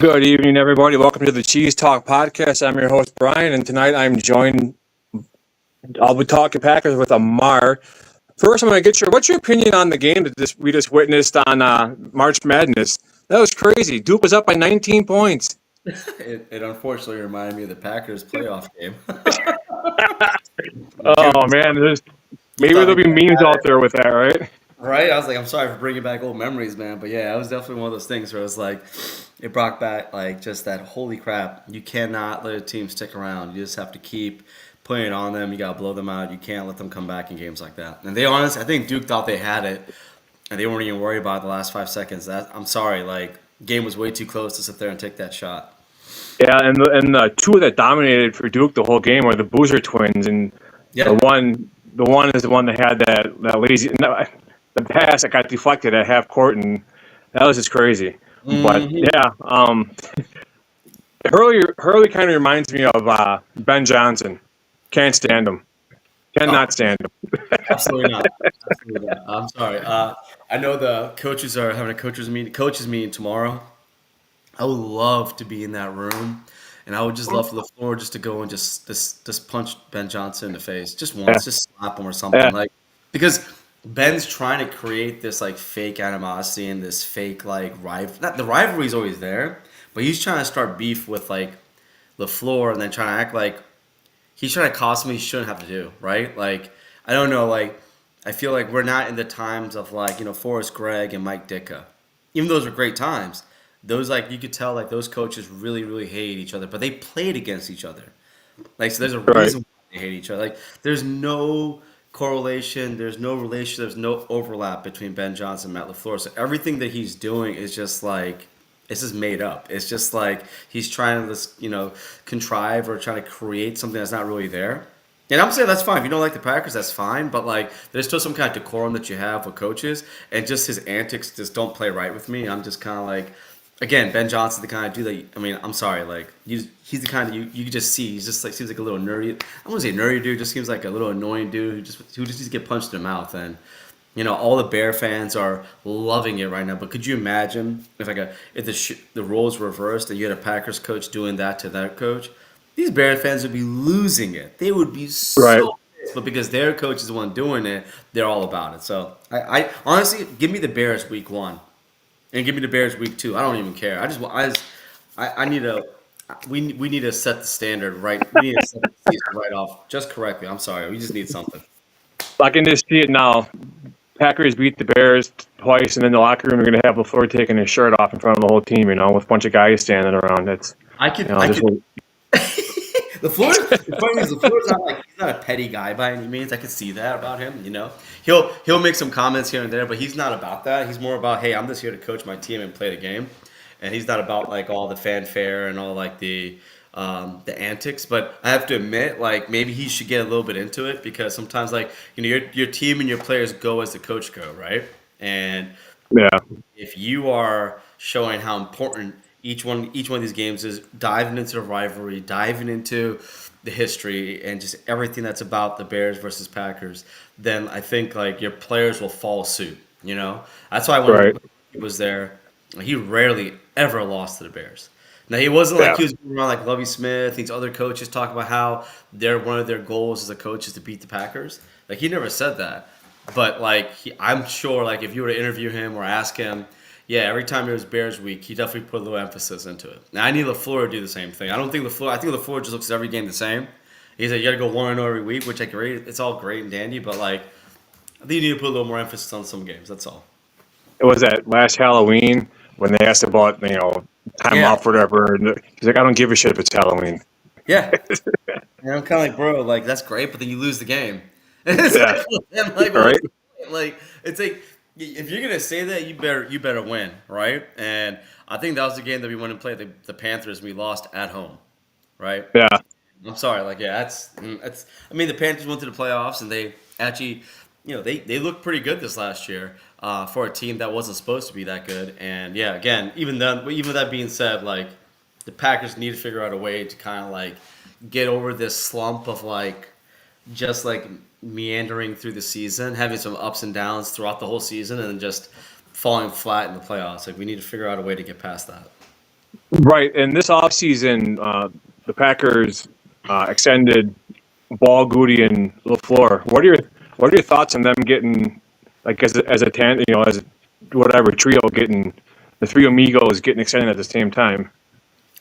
Good evening, everybody. Welcome to the Cheese Talk podcast. I'm your host, Brian, and tonight I'll be talking Packers with Amar. First, I'm going to what's your opinion on the game that we just witnessed on March Madness? That was crazy. Duke was up by 19 points. It unfortunately reminded me of the Packers playoff game. Oh, man. You Maybe thought there'll they be memes out there with that, right? right? I was like, I'm sorry for bringing back old memories, man. But yeah, it was definitely one of those things where it was like, it brought back like just that holy crap. You cannot let a team stick around. You just have to keep putting it on them. You got to blow them out. You can't let them come back in games like that. And I think Duke thought they had it, and they weren't even worried about it the last 5 seconds. I'm sorry, like, game was way too close to sit there and take that shot. Yeah, and the two that dominated for Duke the whole game were the Boozer twins, and Yeah. the one is the one that had that lazy the pass that got deflected at half court, and that was just crazy. But yeah, Hurley kind of reminds me of Ben Johnson. Can't stand him. Cannot stand him. Absolutely not. Absolutely not. I'm sorry. I know the coaches are having a coaches meeting tomorrow. I would love to be in that room, and I would just love for the floor just to go and just punch Ben Johnson in the face just Yeah, once, just slap him or something yeah, like because Ben's trying to create this like fake animosity and this fake like rival. Not the rivalry is always there, but he's trying to start beef with like the floor and then trying to act like he's trying to cost me he shouldn't have to do, right? Like, I don't know, like, I feel like we're not in the times of like, Forrest Gregg and Mike Ditka. Even those were great times. Those, like, you could tell, like, those coaches really, really hate each other, but they played against each other. Like, so there's a right. reason why they hate each other. Like, there's no correlation, there's no relation, there's no overlap between Ben Johnson and Matt LaFleur. So everything that he's doing is just like, it's just made up. It's just like he's trying to just, contrive or trying to create something that's not really there. And I'm saying that's fine. If you don't like the Packers, that's fine. But like, there's still some kind of decorum that you have with coaches, and just his antics just don't play right with me. I'm just kind of like, again, Ben Johnson's the kind of dude that I'm sorry, like he's the kind of you can just see. He's just like seems like a little nerdy. I wouldn't say nerdy dude. Just seems like a little annoying dude who just needs to get punched in the mouth. And all the Bear fans are loving it right now. But could you imagine if the roles reversed and you had a Packers coach doing that to that coach? These Bear fans would be losing it. They would be Right. so pissed. But because their coach is the one doing it, they're all about it. So I honestly give me the Bears week 1 and give me the Bears week 2. I don't even care. I need to. We need to set the standard right. We need to set the season right off just correctly. I'm sorry. We just need something. I can just see it now. Packers beat the Bears twice, and in the locker room, they're going to have LaFleur taking his shirt off in front of the whole team, with a bunch of guys standing around. It's, I could. just The funny is, LaFleur's not like he's not a petty guy by any means. I could see that about him. He'll make some comments here and there, but he's not about that. He's more about, hey, I'm just here to coach my team and play the game, and he's not about like all the fanfare and all like the antics. But I have to admit, like maybe he should get a little bit into it because sometimes like your team and your players go as the coach go, right? And yeah, if you are showing how important each one of these games is, diving into the rivalry, diving into the history and just everything that's about the Bears versus Packers, then I think like your players will follow suit. That's why when right. he was there, he rarely ever lost to the Bears. Now he wasn't Yeah, like he was going around like Lovie Smith, these other coaches talk about how one of their goals as a coach is to beat the Packers. Like he never said that. But like I'm sure like if you were to interview him or ask him, yeah, every time it was Bears week, he definitely put a little emphasis into it. Now I need LaFleur to do the same thing. I think LaFleur just looks at every game the same. He's like, you got to go 1-0 every week, which I agree. It's all great and dandy, but like I think you need to put a little more emphasis on some games. That's all. it was that last Halloween when they asked about time Yeah, off, whatever. And he's like, I don't give a shit if it's Halloween. yeah. And I'm kind of like, bro, like that's great, but then you lose the game. And it's Yeah, like, I'm like, well, right. what's the point? Like it's like if you're gonna say that, you better win, right? And I think that was the game that we went and played the Panthers. And we lost at home, right? Yeah, I'm sorry, like yeah, that's. I mean, the Panthers went to the playoffs and they actually, they looked pretty good this last year for a team that wasn't supposed to be that good. And yeah, again, even with that being said, like the Packers need to figure out a way to kind of like get over this slump of like just like meandering through the season, having some ups and downs throughout the whole season, and then just falling flat in the playoffs. Like we need to figure out a way to get past that. Right. And this offseason, the Packers extended Ball, Goody, and LaFleur. What are your thoughts on them getting like as a as whatever trio getting the three amigos getting extended at the same time?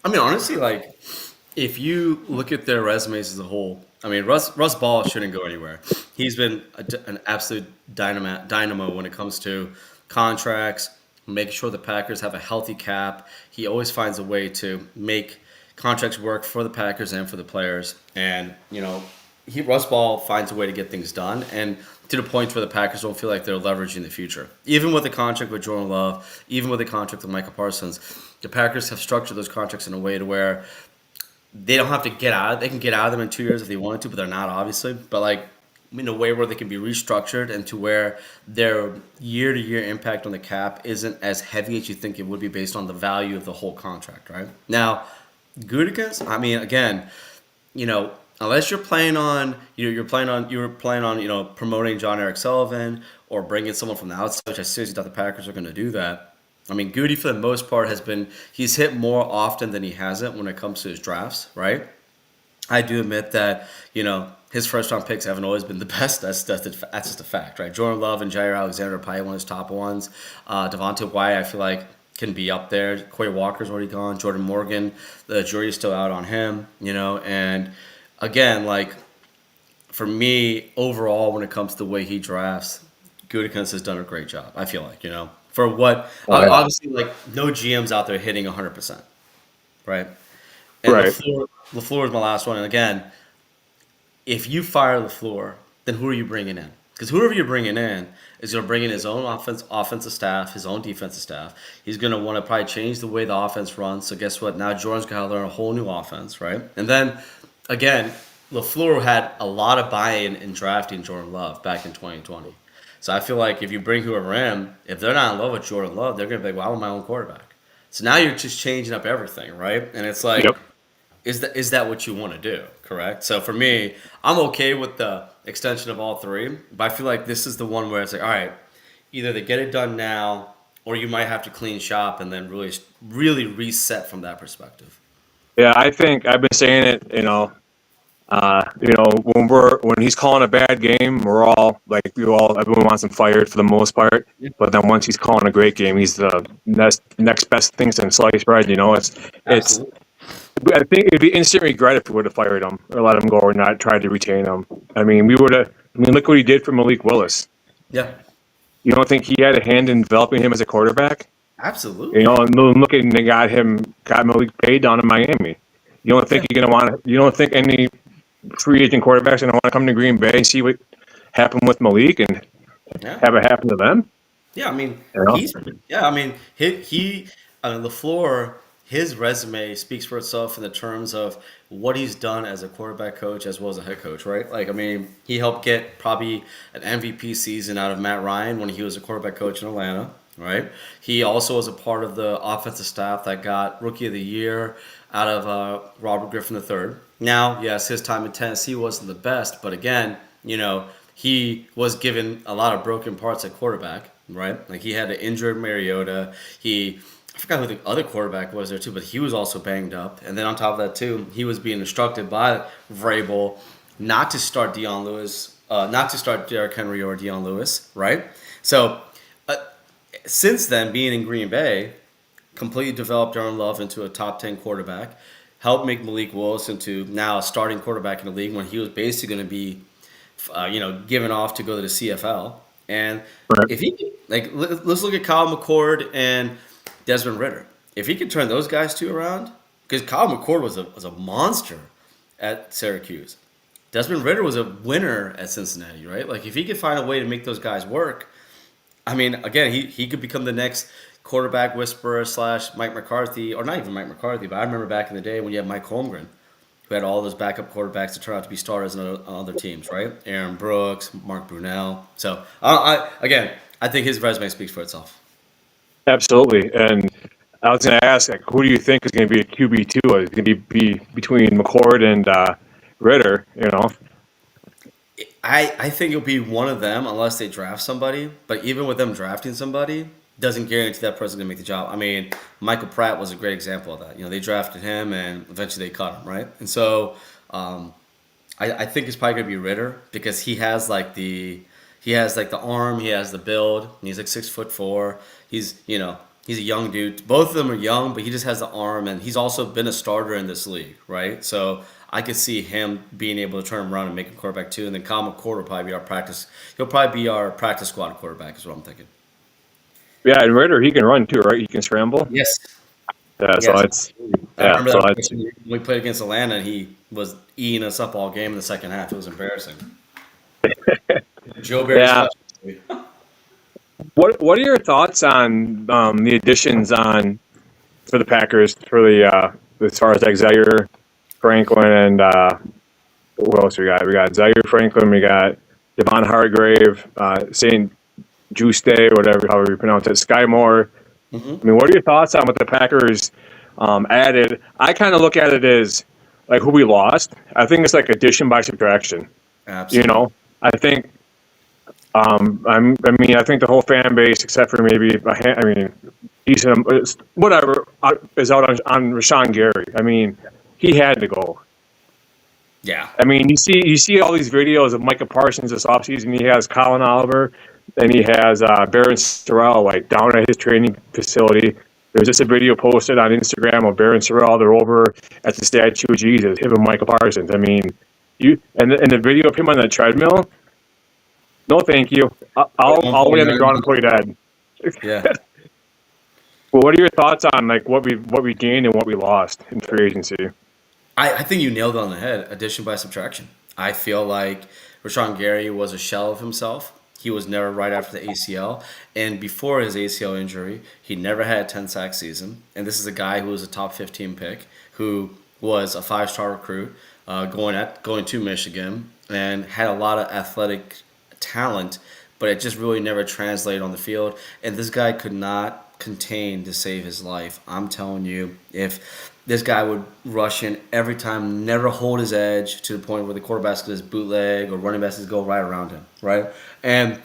I mean, honestly, like if you look at their resumes as a whole, I mean, Russ Ball shouldn't go anywhere. He's been an absolute dynamo when it comes to contracts, making sure the Packers have a healthy cap. He always finds a way to make contracts work for the Packers and for the players. And Russ Ball finds a way to get things done, and to the point where the Packers don't feel like they're leveraging the future. Even with the contract with Jordan Love, even with the contract with Michael Parsons, the Packers have structured those contracts in a way to where they don't have to get out. They can get out of them in 2 years if they wanted to, but they're not obviously. But like in a way where they can be restructured and to where their year-to-year impact on the cap isn't as heavy as you think it would be based on the value of the whole contract. Right now, Gutekunst, I mean, again, unless you're planning on promoting John Eric Sullivan or bringing someone from the outside, which I seriously thought the Packers are going to do that. I mean, Goody for the most part he's hit more often than he hasn't when it comes to his drafts, right? I do admit that his first round picks haven't always been the best. That's just a fact, right? Jordan Love and Jair Alexander are probably one of his top ones. Devontae Wyatt, I feel like can be up there. Quay Walker's already gone. Jordan Morgan, the jury's still out on him, and again, like for me, overall, when it comes to the way he drafts, Gutekunst has done a great job. I feel like, for what Oh, yeah. obviously like no GM's out there hitting 100%, right? And Right. LaFleur is my last one. And again, if you fire LaFleur, then who are you bringing in? Because whoever you're bringing in is going to bring in his own offensive staff, his own defensive staff. He's going to want to probably change the way the offense runs. So guess what? Now Jordan's got to learn a whole new offense, right? And then again, LaFleur had a lot of buy-in in drafting Jordan Love back in 2020. So I feel like if you bring whoever in, if they're not in love with Jordan Love, they're going to be like, well, I want my own quarterback. So now you're just changing up everything, right? And it's like, Yep. is that what you want to do? Correct. So for me, I'm okay with the extension of all three, but I feel like this is the one where it's like, all right, either they get it done now, or you might have to clean shop and then really, really reset from that perspective. Yeah, I think I've been saying it. When he's calling a bad game, we're all like, everyone wants him fired for the most part. Yeah, But then once he's calling a great game, he's the next best thing since sliced bread. It's. absolutely. I think it'd be instant regret if we would have fired him or let him go or not tried to retain him. I mean, we would have. I mean, look what he did for Malik Willis. Yeah, You don't think he had a hand in developing him as a quarterback? absolutely. And look at they got Malik paid down in Miami. You don't think Yeah, you're gonna want to? You don't think any free agent quarterbacks gonna want to come to Green Bay and see what happened with Malik and yeah. have it happen to them? Yeah, I mean, You know? he's yeah, I mean, LaFleur, his resume speaks for itself in the terms of what he's done as a quarterback coach as well as a head coach, right? Like, I mean, he helped get probably an MVP season out of Matt Ryan when he was a quarterback coach in Atlanta, right? He also was a part of the offensive staff that got Rookie of the Year out of Robert Griffin III. Now, yes, his time in Tennessee wasn't the best, but again, he was given a lot of broken parts at quarterback, right? Like he had an injured Mariota. I forgot who the other quarterback was there too, but he was also banged up. And then on top of that too, he was being instructed by Vrabel not to start Deion Lewis, not to start Derrick Henry or Deion Lewis, right? So uh, since then, being in Green Bay, completely developed Jordan Love into a top 10 quarterback, helped make Malik Willis into now a starting quarterback in the league when he was basically going to be given off to go to the CFL. And Right. if he let's look at Kyle McCord and Desmond Ritter. If he could turn those guys two around, because Kyle McCord was a monster at Syracuse. Desmond Ritter was a winner at Cincinnati, right? Like if he could find a way to make those guys work, I mean, again, he could become the next quarterback whisperer slash Mike McCarthy, or not even Mike McCarthy, but I remember back in the day when you had Mike Holmgren, who had all those backup quarterbacks that turned out to be starters on other teams, right? Aaron Brooks, Mark Brunell. So, I think his resume speaks for itself. Absolutely. And I was going to ask, like, who do you think is going to be a QB2? Is it going to be between McCord and Ritter? I think it'll be one of them unless they draft somebody. But even with them drafting somebody, doesn't guarantee that person's gonna make the job. I mean, Michael Pratt was a great example of that. They drafted him and eventually they cut him, right? And so um, I think it's probably gonna be Ritter because he has like the arm, he has the build, and he's like 6'4". He's a young dude. Both of them are young, but he just has the arm, and he's also been a starter in this league, right? So I could see him being able to turn him around and make a quarterback too. And then Kyle McCord will probably be our practice. He'll probably be our practice squad quarterback, is what I'm thinking. Yeah, and Ritter, he can run too, right? He can scramble. Yes. Yeah, so Yes. it's I yeah, remember so that it's when we played against Atlanta, and he was eating us up all game in the second half. It was embarrassing. Joe Barry's yeah. special. What are your thoughts on the additions on for the Packers for the as far as like Zaire Franklin and what else we got? We got Zaire Franklin, we got Devon Hargrave, Saint Juste, whatever however you pronounce it, Sky Moore. Hmm. I mean, what are your thoughts on what the Packers added? I kind of look at it as like who we lost. I think it's like addition by subtraction. You Absolutely. know, I think I think the whole fan base, except for maybe decent, whatever, is out on Rashawn Gary. I mean, he had to go. Yeah. I mean, you see all these videos of Micah Parsons this offseason. He has Colin Oliver, and he has Baron Sorrell like down at his training facility. There's just a video posted on Instagram of Baron Sorrell. They're over at the statue of Jesus, him and Micah Parsons. I mean, and the video of him on the treadmill. No, thank you. I'll lay on the ground and play dead. Yeah. Well, what are your thoughts on like what we gained and what we lost in free agency? I think you nailed it on the head. Addition by subtraction. I feel like Rashawn Gary was a shell of himself. He was never right after the ACL, and before his ACL injury, he never had a 10-sack season. And this is a guy who was a top 15 pick, who was a 5-star recruit, going to Michigan, and had a lot of athletic talent, but it just really never translated on the field. And this guy could not contain to save his life. I'm telling you, if this guy would rush in every time, never hold his edge to the point where the quarterback's going to bootleg or running backs go right around him, right? And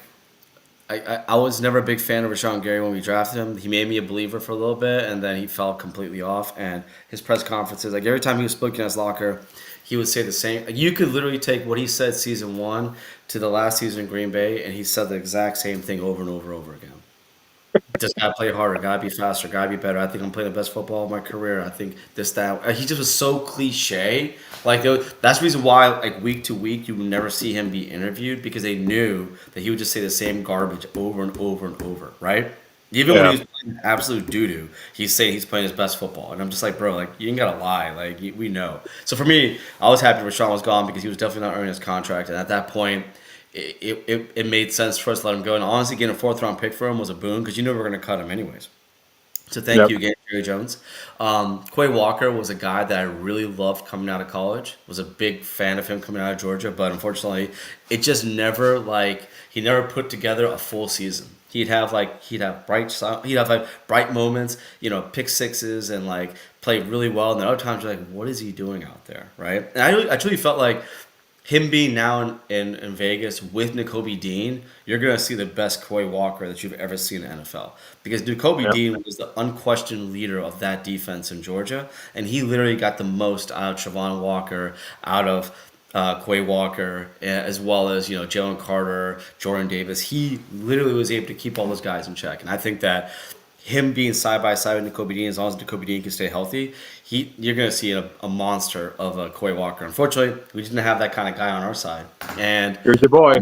I was never a big fan of Rashawn Gary when we drafted him. He made me a believer for a little bit, and then he fell completely off. And his press conferences, like every time he was speaking in his locker, he would say the same. Like, you could literally take what he said season one to the last season in Green Bay, and he said the exact same thing over and over and over again. Just gotta play harder, gotta be faster, gotta be better. I think I'm playing the best football of my career. I think this, that. He just was so cliche. Like that's the reason why, like week to week, you would never see him be interviewed because they knew that he would just say the same garbage over and over and over, right? Even when Yeah. he was playing absolute doo doo, he's saying he's playing his best football, and I'm just like, bro, like you ain't gotta lie, like we know. So for me, I was happy Rashawn was gone because he was definitely not earning his contract, and at that point, it made sense for us to let him go. And honestly, getting a 4th-round pick for him was a boon because you knew we were going to cut him anyways. So thank Yep. you again, Jerry Jones. Quay Walker was a guy that I really loved coming out of college. Was a big fan of him coming out of Georgia, but unfortunately, it just never he never put together a full season. He'd have bright moments, pick sixes and like play really well. And then other times you're like, what is he doing out there, right? And I truly felt like him being now in Vegas with N'Kobe Dean, you're going to see the best Quay Walker that you've ever seen in the NFL. Because N'Kobe Yep. Dean was the unquestioned leader of that defense in Georgia, and he literally got the most out of Travon Walker, out of Quay Walker, as well as Jalen Carter, Jordan Davis. He literally was able to keep all those guys in check, and I think that him being side by side with N'Kobe Dean, as long as N'Kobe Dean can stay healthy, you're going to see a monster of a Quay Walker. Unfortunately, we didn't have that kind of guy on our side. And Here's your boy,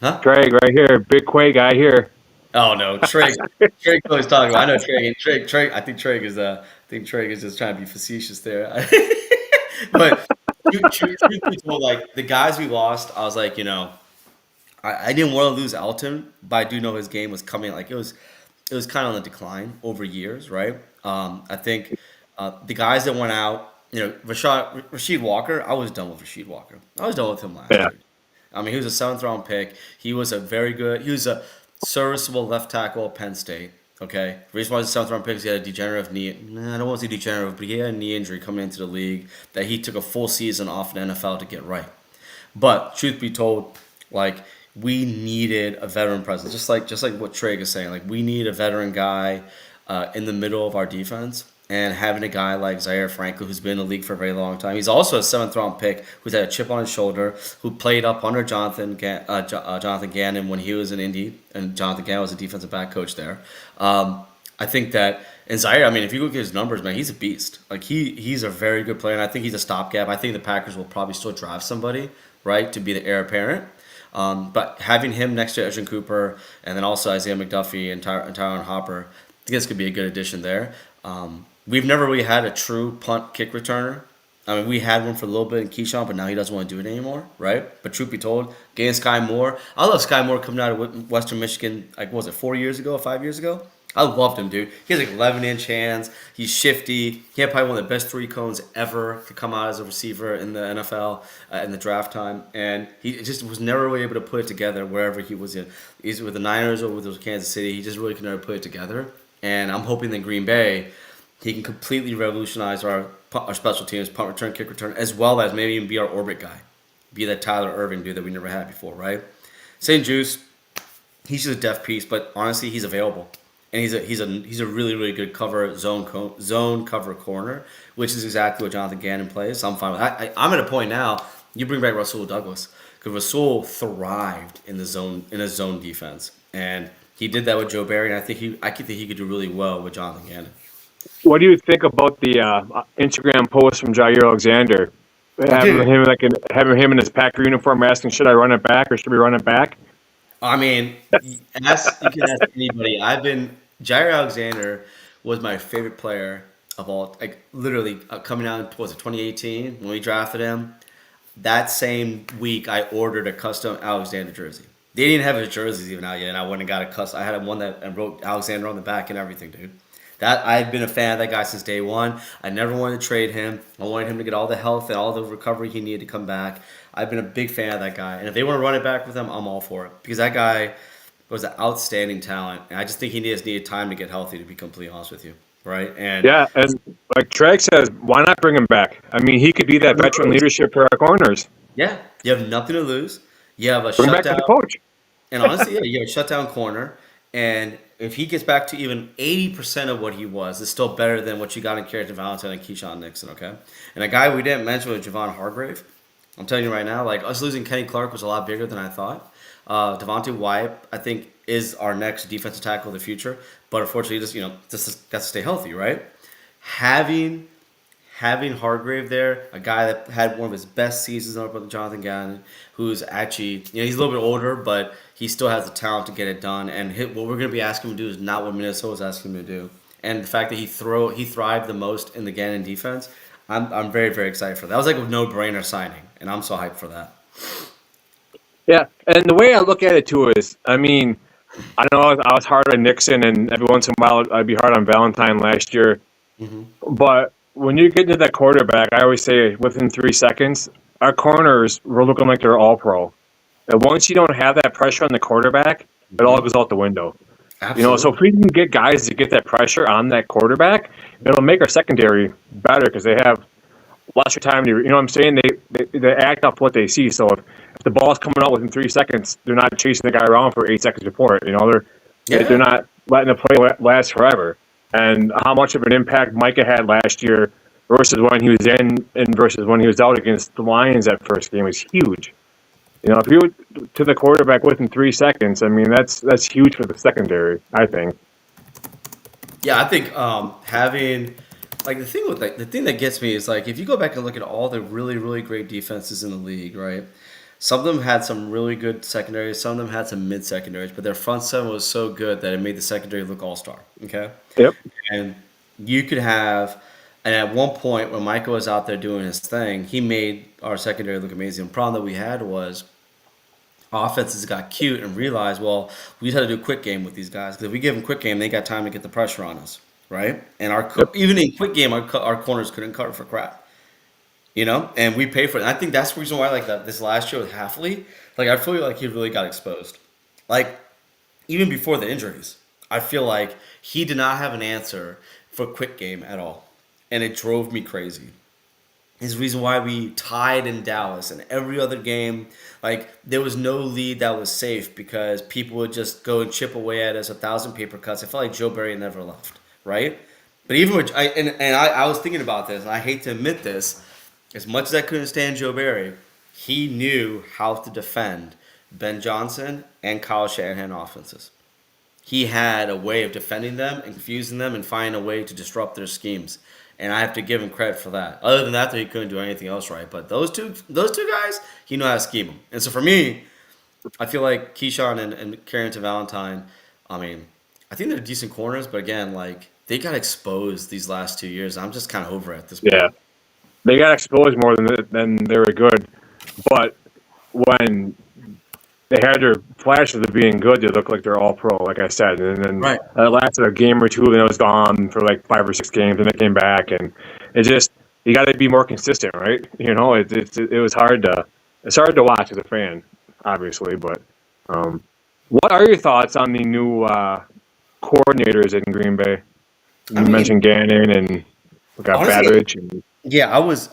huh? Craig, right here, big Quay guy here. Oh no, Trey. Trey was talking about. I know Trey. Trey. I think Trey is just trying to be facetious there. But truth be told, like the guys we lost, I was like, I didn't want to lose Elton, but I do know his game was coming. Like it was kind of on the decline over years, right? I think the guys that went out, Rasheed Walker, I was done with Rasheed Walker. I was done with him last Yeah. year. I mean, he was a 7th-round pick. He was a serviceable left tackle at Penn State. Okay, the reason why he's a 7th-round pick is he had a degenerative knee. I don't want to say degenerative, but he had a knee injury coming into the league that he took a full season off in the NFL to get right. But truth be told, like we needed a veteran presence, just like what Trey is saying. Like we need a veteran guy in the middle of our defense, and having a guy like Zaire Franklin, who's been in the league for a very long time. He's also a seventh round pick who's had a chip on his shoulder, who played up under Jonathan Gannon when he was in Indy, and Jonathan Gannon was a defensive back coach there. I think that. And Zaire, I mean, if you look at his numbers, man, he's a beast. Like he's a very good player, and I think he's a stopgap. I think the Packers will probably still draft somebody, right, to be the heir apparent. But having him next to Edgerrin Cooper, and then also Isaiah McDuffie and Tyron Hopper, I think this could be a good addition there. We've never really had a true punt kick returner. I mean, we had one for a little bit in Keyshawn, but now he doesn't want to do it anymore, right? But truth be told, getting Sky Moore, I love Sky Moore coming out of Western Michigan, like, what was it, 4 years ago, 5 years ago? I loved him, dude. He has like 11-inch hands. He's shifty. He had probably one of the best three cones ever to come out as a receiver in the NFL in the draft time. And he just was never really able to put it together wherever he was in. He's with the Niners or with Kansas City. He just really could never put it together. And I'm hoping that Green Bay, he can completely revolutionize our special teams, punt return, kick return, as well as maybe even be our orbit guy. Be that Tyler Irving dude that we never had before, right? St. Juice, he's just a depth piece, but honestly, he's available. And he's a really, really good zone cover corner, which is exactly what Jonathan Gannon plays. So I'm fine with that. I'm at a point now. You bring back Rasul Douglas because Rasul thrived in a zone defense, and he did that with Joe Barry. And I think he could do really well with Jonathan Gannon. What do you think about the Instagram post from Jair Alexander, having him in his Packer uniform, asking, "Should I run it back or should we run it back?" I mean, you can ask anybody. Jair Alexander was my favorite player of all. Like literally coming out in 2018 when we drafted him. That same week, I ordered a custom Alexander jersey. They didn't have his jerseys even out yet, and I went and got a custom. I had one that and wrote Alexander on the back and everything, dude. That I've been a fan of that guy since day one. I never wanted to trade him. I wanted him to get all the health and all the recovery he needed to come back. I've been a big fan of that guy, and if they want to run it back with him, I'm all for it because that guy was an outstanding talent, and I just think he needed time to get healthy. To be completely honest with you, right? And yeah, and like Treg says, why not bring him back? I mean, he could be that veteran leadership for our corners. Yeah, you have nothing to lose. You have a bring back to the coach. And honestly, yeah, you have a shutdown corner, and if he gets back to even 80% of what he was, it's still better than what you got in Carrington Valentine and Keyshawn Nixon, okay? And a guy we didn't mention was Javon Hargrave. I'm telling you right now, like us losing Kenny Clark was a lot bigger than I thought. Devontae Wyatt, I think, is our next defensive tackle of the future, but unfortunately, just got to stay healthy, right? Having Hargrave there, a guy that had one of his best seasons up with Jonathan Gannon, who's actually, he's a little bit older, but he still has the talent to get it done. And what we're going to be asking him to do is not what Minnesota's asking him to do. And the fact that he thrived the most in the Gannon defense, I'm very, very excited for that. That was like a no-brainer signing, and I'm so hyped for that. Yeah, and the way I look at it too is, I mean, I know I was hard on Nixon, and every once in a while I'd be hard on Valentine last year. Mm-hmm. But when you get into that quarterback, I always say within 3 seconds, our corners were looking like they're all pro. And once you don't have that pressure on the quarterback, it all goes out the window. Absolutely. So if we can get guys to get that pressure on that quarterback, it'll make our secondary better because they have lesser time to, what I'm saying? They act off what they see. So if the ball's coming out within 3 seconds, they're not chasing the guy around for 8 seconds before it. They're not letting the play last forever. And how much of an impact Micah had last year versus when he was in and versus when he was out against the Lions that first game is huge. If you were to the quarterback within 3 seconds, I mean, that's huge for the secondary, I think. Yeah, I think having the thing that gets me is like if you go back and look at all the really, really great defenses in the league, right? Some of them had some really good secondaries, some of them had some mid secondaries, but their front seven was so good that it made the secondary look all-star. Okay? Yep. And you could have, and at one point when Michael was out there doing his thing, he made our secondary look amazing. The problem that we had was offenses got cute and realized, well, we just had to do a quick game with these guys because if we give them quick game, they got time to get the pressure on us, right? And even in quick game, our corners couldn't cover for crap. And we pay for it. And I think that's the reason why, like this last year with Halfley, like I feel like he really got exposed. Like even before the injuries, I feel like he did not have an answer for quick game at all, and it drove me crazy. is the reason why we tied in Dallas and every other game. Like there was no lead that was safe because people would just go and chip away at us 1,000 paper cuts. I felt like Joe Barry never left, right? But even with I was thinking about this, and I hate to admit this, as much as I couldn't stand Joe Barry, he knew how to defend Ben Johnson and Kyle Shanahan offenses. He had a way of defending them and confusing them and finding a way to disrupt their schemes. And I have to give him credit for that. Other than that, though, he couldn't do anything else right. But those two guys, he knew how to scheme them. And so for me, I feel like Keyshawn and Carrington Valentine, I mean, I think they're decent corners, but again, like they got exposed these last 2 years. I'm just kind of over it at this point. Yeah, they got exposed more than they were good. But when they had their flashes of being good, they look like they're all pro, like I said. And then Right. it lasted a game or two, and it was gone for like 5 or 6 games, and it came back. And it just, you got to be more consistent, right? It was it's hard to watch as a fan, obviously. But what are your thoughts on the new coordinators in Green Bay? I You mean, mentioned Gannon, and we got honestly, Babbage. And, yeah, I was.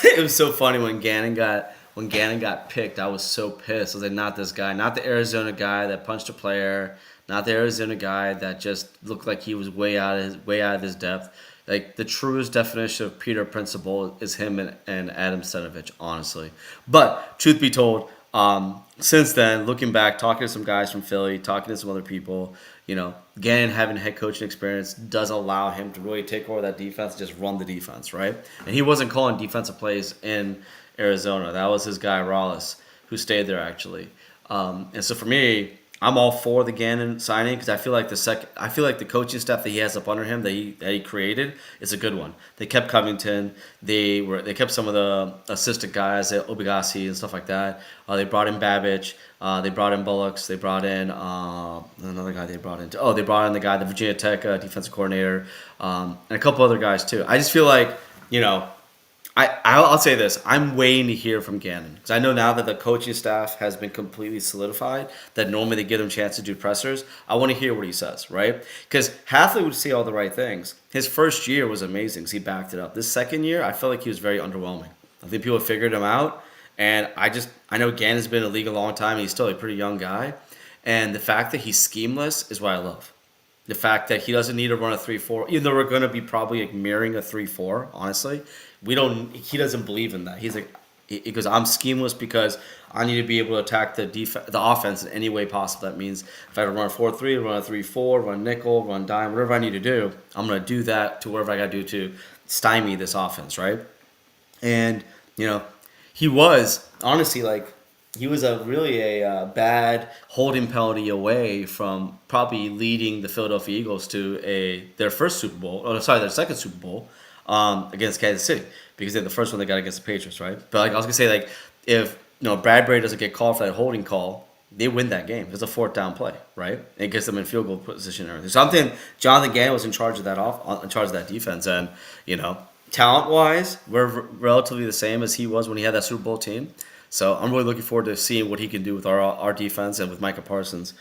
It was so funny when Gannon got picked. I was so pissed. I was like, not this guy, not the Arizona guy that punched a player, not the Arizona guy that just looked like he was way out of his depth. Like the truest definition of Peter Principle is him and Adam Stenavich, honestly. But truth be told, since then, looking back, talking to some guys from Philly, talking to some other people, Gannon having head coaching experience does allow him to really take over that defense, and just run the defense, right? And he wasn't calling defensive plays in Arizona. That was his guy Rollis, who stayed there actually. And so for me, I'm all for the Gannon signing because I feel like the coaching staff that he has up under him that he created is a good one. They kept Covington. They kept some of the assistant guys, Obigasi and stuff like that. They brought in Babbage. They brought in Bullocks. They brought in another guy. They brought in the guy, the Virginia Tech defensive coordinator, and a couple other guys too. I just feel like I'll say this. I'm waiting to hear from Gannon because I know now that the coaching staff has been completely solidified that normally they give him a chance to do pressers. I want to hear what he says, right? Because Halfley would say all the right things. His first year was amazing because he backed it up. This second year, I felt like he was very underwhelming. I think people figured him out. And I know Gannon's been in the league a long time. And he's still a pretty young guy. And the fact that he's schemeless is what I love. The fact that he doesn't need to run a 3-4, even though we're going to be probably like mirroring a 3-4, honestly. He doesn't believe in that. He's like, he goes, I'm schemeless because I need to be able to attack the offense in any way possible. That means if I have to run a 4-3, run a 3-4, run nickel, run dime, whatever I need to do, I'm going to do that to whatever I got to do to stymie this offense, right? And, he was, honestly, like, he was really a bad holding penalty away from probably leading the Philadelphia Eagles to their second Super Bowl against Kansas City, because the first one they got against the Patriots, right? But like I was gonna say, like if Bradbury doesn't get called for that holding call, they win that game. It's a 4th down play, right? It gets them in field goal position and everything. So I'm thinking Jonathan Gannon was in charge of that defense, and talent wise, we're relatively the same as he was when he had that Super Bowl team. So I'm really looking forward to seeing what he can do with our defense and with Micah Parsons.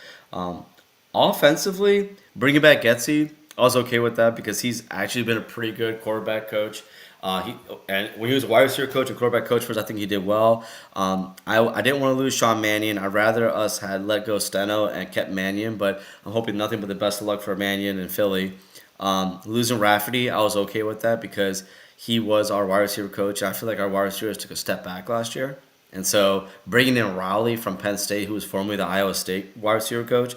Offensively, bringing back Getsy, I was okay with that because he's actually been a pretty good quarterback coach. And when he was a wide receiver coach and quarterback coach first, I think he did well. I didn't want to lose Sean Mannion. I'd rather us had let go Steno and kept Mannion, but I'm hoping nothing but the best of luck for Mannion in Philly. Losing Rafferty, I was okay with that because he was our wide receiver coach. I feel like our wide receivers took a step back last year. And so bringing in Rowley from Penn State, who was formerly the Iowa State wide receiver coach,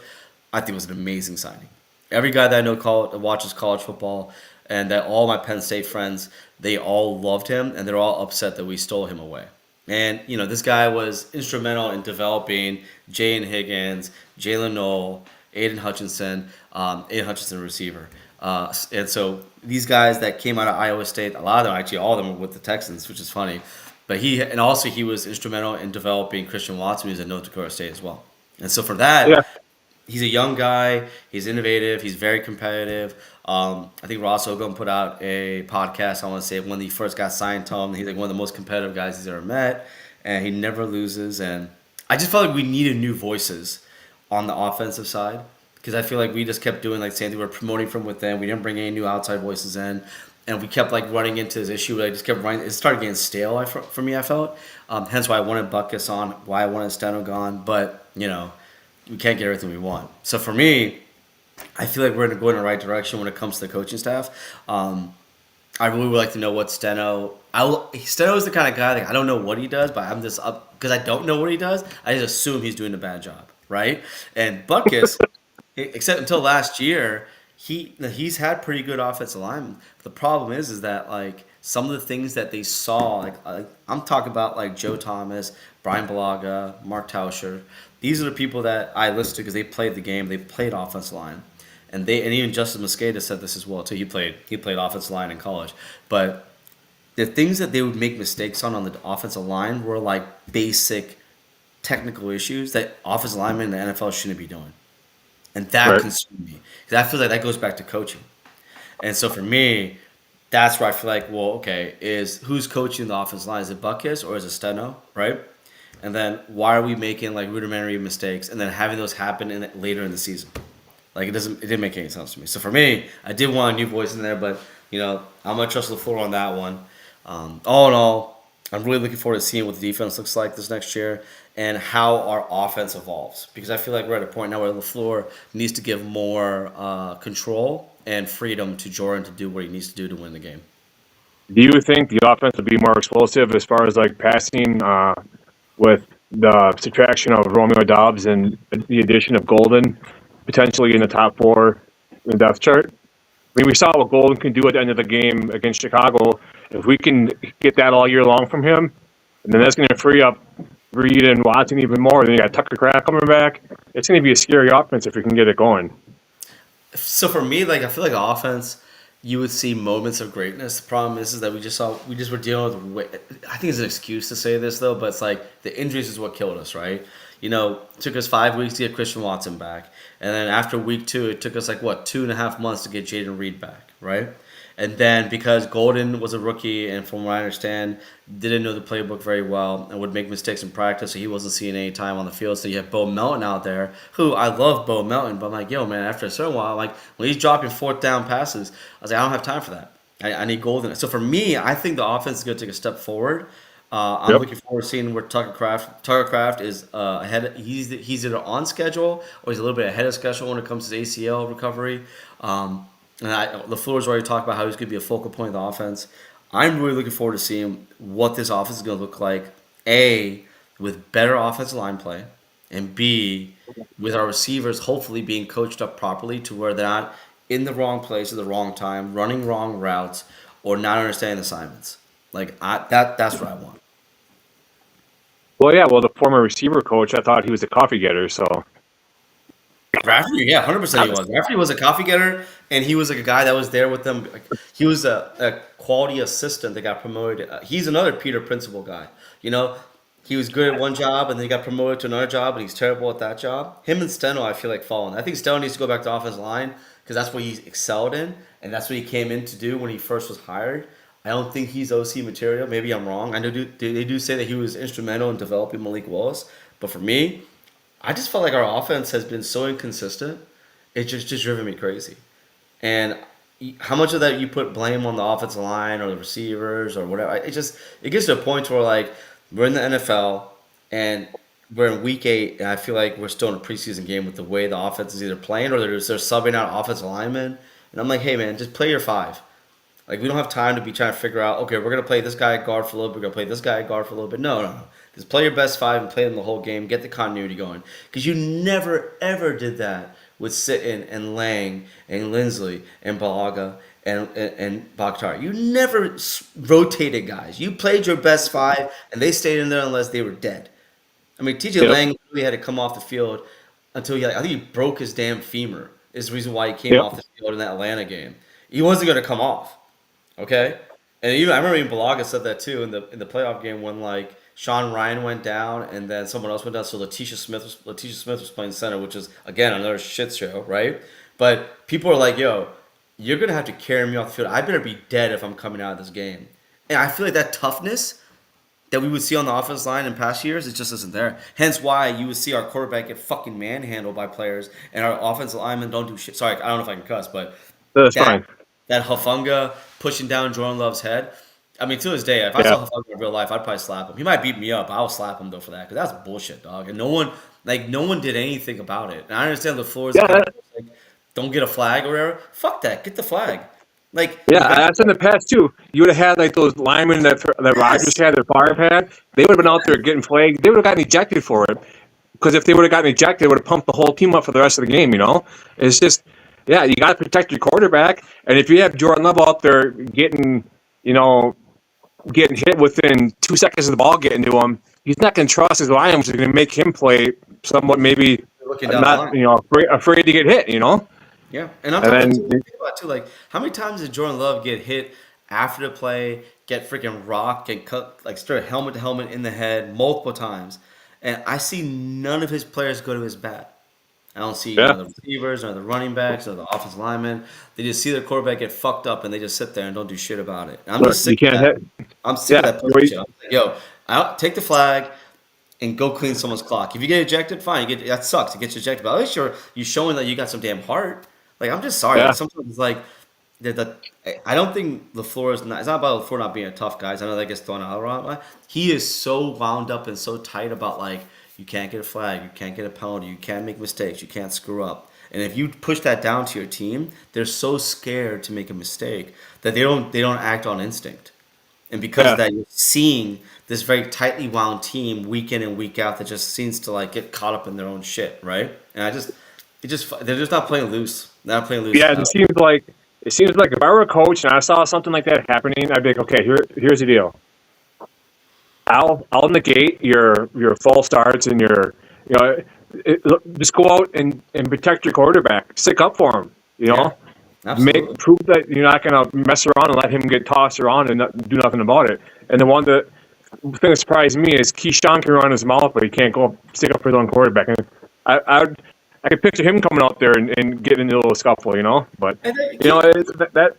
I think was an amazing signing. Every guy that I know watches college football, and that all my Penn State friends, they all loved him, and they're all upset that we stole him away. And, this guy was instrumental in developing Jaden Higgins, Jalen Noel, Aiden Hutchinson receiver. And so these guys that came out of Iowa State, a lot of them, actually all of them were with the Texans, which is funny. But he was instrumental in developing Christian Watson, who's at North Dakota State as well. And so for that, yeah. He's a young guy. He's innovative. He's very competitive. I think Ross Ogum put out a podcast, I want to say, when he first got signed to him. He's like one of the most competitive guys he's ever met, and he never loses. And I just felt like we needed new voices on the offensive side because I feel like we just kept doing like same thing. We're promoting from within. We didn't bring any new outside voices in. and we kept like running into this issue. I just kept running. It started getting stale for me. I felt, hence why I wanted Buckus on, why I wanted Steno gone. But we can't get everything we want. So for me, I feel like we're going to go in the right direction when it comes to the coaching staff. I really would like to know what Steno is the kind of guy that I don't know what he does, but I'm just up because I don't know what he does. I just assume he's doing a bad job, right? And Buckus, except until last year, he's had pretty good offensive linemen. But the problem is that like some of the things that they saw, like I'm talking about like Joe Thomas, Brian Balaga, Mark Tauscher. These are the people that I listed because they played the game. They played offensive line. And even Justin Mosqueda said this as well too. He played offensive line in college, but the things that they would make mistakes on the offensive line were like basic technical issues that offensive linemen in the NFL shouldn't be doing, and that consumed me because I feel like that goes back to coaching. And so for me, that's where I feel like, well, okay, is who's coaching the offensive line? Is it Buckus or is it Steno, right? And then why are we making like rudimentary mistakes and then having those happen later in the season? Like it didn't make any sense to me. So for me, I did want a new voice in there, but I'm gonna trust LaFleur on that one. All in all, I'm really looking forward to seeing what the defense looks like this next year and how our offense evolves. Because I feel like we're at a point now where LaFleur needs to give more control and freedom to Jordan to do what he needs to do to win the game. Do you think the offense will be more explosive as far as like passing with the subtraction of Romeo Dobbs and the addition of Golden potentially in the top 4 in the depth chart? I mean, we saw what Golden can do at the end of the game against Chicago. If we can get that all year long from him, and then that's going to free up Reed and Watson even more. Then you got Tucker Kraft coming back. It's going to be a scary offense if we can get it going. So for me, like I feel like offense, you would see moments of greatness. The problem is that we just were dealing with. I think it's an excuse to say this though, but it's like the injuries is what killed us, right? It took us 5 weeks to get Christian Watson back, and then after week 2, it took us like 2.5 months to get Jaden Reed back, right? And then because Golden was a rookie and from what I understand, didn't know the playbook very well and would make mistakes in practice, so he wasn't seeing any time on the field. So you have Bo Melton out there, who I love Bo Melton, but I'm like, yo, man, after a certain while, like when he's dropping 4th down passes, I was like, I don't have time for that. I need Golden. So for me, I think the offense is going to take a step forward. I'm looking forward to seeing where Tucker Kraft is ahead. He's either on schedule or he's a little bit ahead of schedule when it comes to ACL recovery. LaFleur's already talked about how he's going to be a focal point of the offense. I'm really looking forward to seeing what this offense is going to look like. A, with better offensive line play, and B, with our receivers hopefully being coached up properly to where they're not in the wrong place at the wrong time, running wrong routes, or not understanding assignments. Like that's what I want. Well, yeah. Well, the former receiver coach, I thought he was a coffee getter. So Rafferty, yeah, 100% he was. Rafferty was a coffee getter, and he was like a guy that was there with them. He was a quality assistant that got promoted. He's another Peter Principle guy. He was good at one job, and then he got promoted to another job, and he's terrible at that job. Him and Steno, I feel like, fall in. I think Steno needs to go back to offensive line because that's what he excelled in, and that's what he came in to do when he first was hired. I don't think he's OC material. Maybe I'm wrong. I know they do say that he was instrumental in developing Malik Willis, but for me, I just felt like our offense has been so inconsistent. It's just driven me crazy. And how much of that you put blame on the offensive line or the receivers or whatever? It gets to a point where like we're in the NFL and we're in week 8, and I feel like we're still in a preseason game with the way the offense is either playing or they're subbing out offensive linemen. And I'm like, hey man, just play your 5. Like we don't have time to be trying to figure out, okay, we're gonna play this guy at guard for a little bit, we're gonna play this guy at guard for a little bit. No. Just play your best 5 and play them the whole game. Get the continuity going. Because you never, ever did that with Sitton and Lang and Lindsley and Balaga and Bakhtar. You never rotated guys. You played your best 5, and they stayed in there unless they were dead. I mean, TJ Lang really had to come off the field until I think he broke his damn femur. Is the reason why he came off the field in that Atlanta game. He wasn't going to come off. Okay? And I remember even Balaga said that too in the playoff game when like Sean Ryan went down, and then someone else went down. So Letitia Smith was playing center, which is again another shit show, right? But people are like, "Yo, you're gonna have to carry me off the field. I better be dead if I'm coming out of this game." And I feel like that toughness that we would see on the offense line in past years, it just isn't there. Hence why you would see our quarterback get fucking manhandled by players, and our offensive linemen don't do shit. Sorry, I don't know if I can cuss, but that's fine. that Hufanga pushing down Jordan Love's head. I mean, to this day, if I Yeah. saw Hufanga in real life, I'd probably slap him. He might beat me up. I'll slap him though for that because that's bullshit, dog. And no one did anything about it. And I understand the floor is Yeah, kind of like, don't get a flag or whatever. Fuck that. Get the flag. Like yeah, you got that's in the past too. You would have had like those linemen that Rodgers yes. had, that Favre had. They would have been out there getting flagged. They would have gotten ejected for it, because if they would have gotten ejected, they would have pumped the whole team up for the rest of the game. It's just, yeah, you got to protect your quarterback. And if you have Jordan Love out there you know, getting hit within 2 seconds of the ball getting to him, he's not going to trust his line, which is going to make him play somewhat maybe Looking down the not, line. afraid to get hit. Yeah, and I'm And talking then, think about it, too. Like, how many times did Jordan Love get hit after the play, get freaking rocked, get cut, like straight helmet to helmet in the head multiple times, and I see none of his players go to his bat. I don't see none yeah, of the receivers, none of the running backs, none of the offensive linemen. They just see their quarterback get fucked up, and they just sit there and don't do shit about it. And I'm look, just you sick of can't that. hit. I'm sick of Yeah, that pussy shit. I'm like, yo, take the flag and go clean someone's clock. If you get ejected, fine. That sucks. It gets you ejected, but at least you're showing that you got some damn heart. Like I'm just sorry. Like yeah, sometimes it's like that. I don't think LaFleur is not. It's not about LaFleur not being a tough guy. I know that gets thrown out around. He is so wound up and so tight about like you can't get a flag, you can't get a penalty, you can't make mistakes, you can't screw up. And if you push that down to your team, they're so scared to make a mistake that they don't act on instinct. And because of yeah. that, you're seeing this very tightly wound team week in and week out that just seems to like get caught up in their own shit, right? And they're just not playing loose. They're not playing loose. Yeah, it seems like if I were a coach and I saw something like that happening, I'd be like, okay, here's the deal. I'll negate your false starts and you know just go out and protect your quarterback. Stick up for him. Yeah, Make absolutely. prove that you're not gonna mess around and let him get tossed around and do nothing about it. And the thing that surprised me is Keyshawn can run his mouth, but he can't go stick up for his own quarterback. And I could picture him coming out there and getting into a little scuffle. But And then that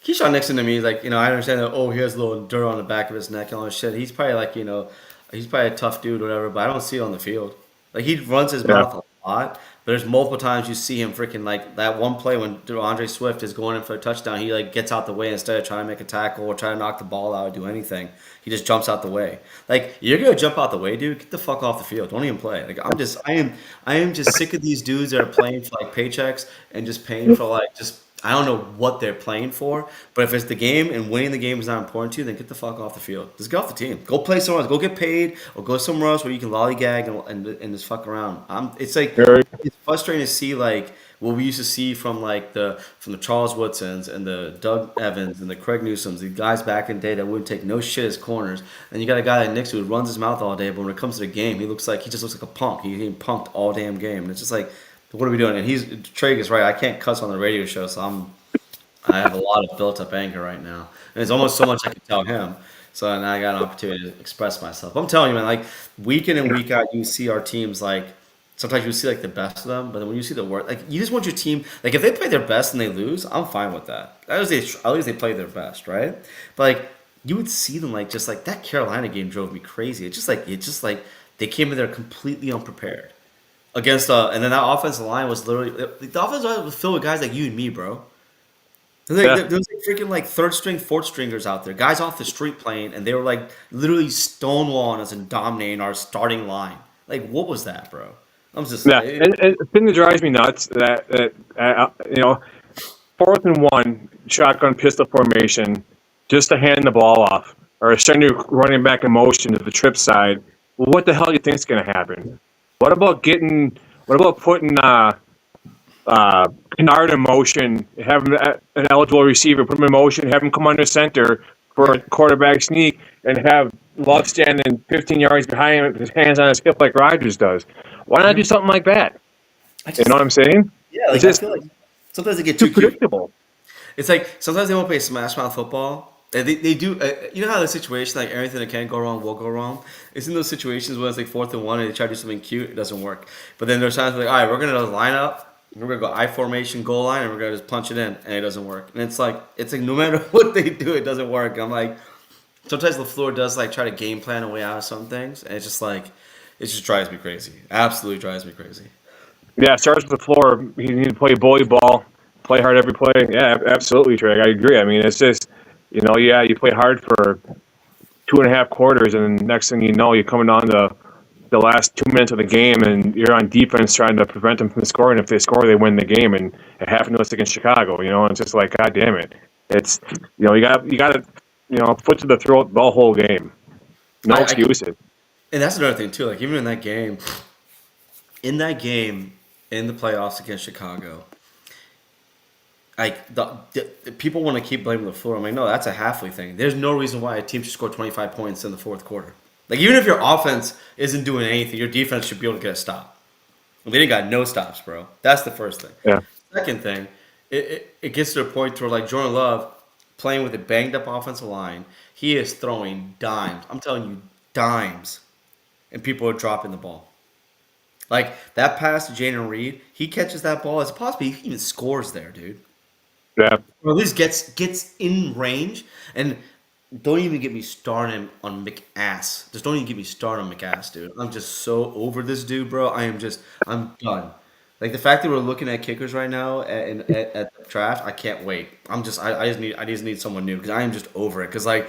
Keyshawn Nixon to me is like, I understand that, oh, he has a little dirt on the back of his neck and all this shit. He's probably like, he's probably a tough dude or whatever, but I don't see it on the field. Like, he runs his yeah mouth a lot, but there's multiple times you see him freaking, like, that one play when Andre Swift is going in for a touchdown, he, like, gets out the way instead of trying to make a tackle or try to knock the ball out or do anything. He just jumps out the way. Like, you're going to jump out the way, dude? Get the fuck off the field. Don't even play. Like, I am just sick of these dudes that are playing for, like, paychecks and just paying for, like, just I don't know what they're playing for, but if it's the game and winning the game is not important to you, then get the fuck off the field. Just get off the team. Go play somewhere else. Go get paid or go somewhere else where you can lollygag and just fuck around. It's like very it's frustrating to see like what we used to see from like from the Charles Woodsons and the Doug Evans and the Craig Newsoms, the guys back in the day that wouldn't take no shit as corners. And you got a guy like Nix who runs his mouth all day, but when it comes to the game, he just looks like a punk. He's getting punked all damn game. And it's just like what are we doing? And Trey is right. I can't cuss on the radio show, so I have a lot of built up anger right now, and it's almost so much I can tell him. So now I got an opportunity to express myself. I'm telling you, man. Like week in and week out, you see our teams like sometimes you see like the best of them, but then when you see the worst, like you just want your team. Like if they play their best and they lose, I'm fine with that. At least they play their best, right? But like you would see them like just like that Carolina game drove me crazy. It's just like they came in there completely unprepared against and then that offensive line was literally the offensive line was filled with guys like you and me, bro. yeah. There was like freaking like third string, fourth stringers out there, guys off the street playing, and they were like literally stonewalling us and dominating our starting line. Like, what was that, bro? I'm just Yeah, and the thing that drives me nuts that fourth and one, shotgun pistol formation, just to hand the ball off, or send your running back in motion to the trip side. Well, what the hell do you think's going to happen? What about putting Kennard in motion, having an eligible receiver put him in motion, have him come under center for a quarterback sneak, and have Love standing 15 yards behind him with his hands on his hip like Rodgers does? Why not do something like that? I You just know what I'm saying? yeah, It's like I just feel like sometimes they get too too cute. predictable. It's like sometimes they won't play smash mouth football. And they do. You know how the situation like everything that can go wrong will go wrong. It's in those situations when it's like fourth and one and they try to do something cute, it doesn't work. But then there's times like, all right, we're gonna line up, we're gonna go I formation goal line, and we're gonna just punch it in, and it doesn't work. And it's like no matter what they do, it doesn't work. I'm like, sometimes Lafleur does like try to game plan a way out of some things, and it's just like, it just drives me crazy. Absolutely drives me crazy. Yeah, it starts with the floor. You need to play bully ball, play hard every play. Yeah, absolutely, Trey. I agree. I mean, it's just, you play hard for 2.5 quarters, and next thing you know, you're coming on to the last 2 minutes of the game, and you're on defense trying to prevent them from scoring. If they score, they win the game, and it happened to us against Chicago. And it's just like, God damn it! It's you got to foot to the throat the whole game. No excuses. And that's another thing too. Like even in that game, in the playoffs against Chicago, like the people want to keep blaming the floor. I'm like, no, that's a halfway thing. There's no reason why a team should score 25 points in the fourth quarter. Like even if your offense isn't doing anything, your defense should be able to get a stop. They didn't got no stops, bro. That's the first thing. Yeah. Second thing, it gets to a point where like Jordan Love playing with a banged up offensive line, he is throwing dimes. I'm telling you, dimes, and people are dropping the ball. Like that pass to Jayden Reed, he catches that ball. It's possible he even scores there, dude. Yeah. Or at least gets in range. And don't even get me started on McAss. Just don't even get me started on McAss, dude. I'm just so over this dude, bro. I'm done. Like the fact that we're looking at kickers right now at the draft, I can't wait. I just need someone new because I am just over it. Because like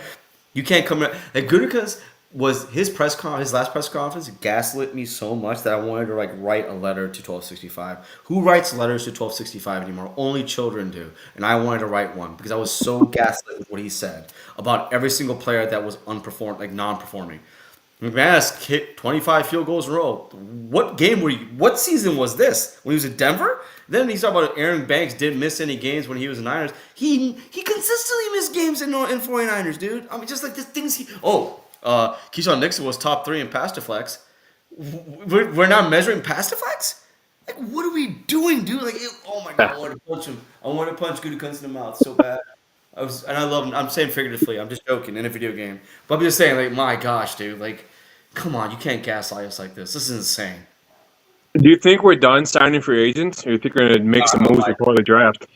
you can't come like Gutekunst was his last press conference gaslit me so much that I wanted to like write a letter to 1265. Who writes letters to 1265 anymore? Only children do. And I wanted to write one because I was so gaslit with what he said about every single player that was non-performing. McManus kicked 25 field goals in a row. What season was this? When he was in Denver? Then he's talking about Aaron Banks didn't miss any games when he was in Niners. He consistently missed games in 49ers, dude. I mean, just like the things Keyshawn Nixon was top 3 in pass deflects. We're not measuring pass deflects? Like, what are we doing, dude? Like, oh my God, I want to punch him. I want to punch Gutekunst in the mouth so bad. I love him. I'm saying figuratively. I'm just joking in a video game. But I'm just saying, like, my gosh, dude. Like, come on. You can't gaslight us like this. This is insane. Do you think we're done signing free agents? Or do you think we're going to make some moves before the draft?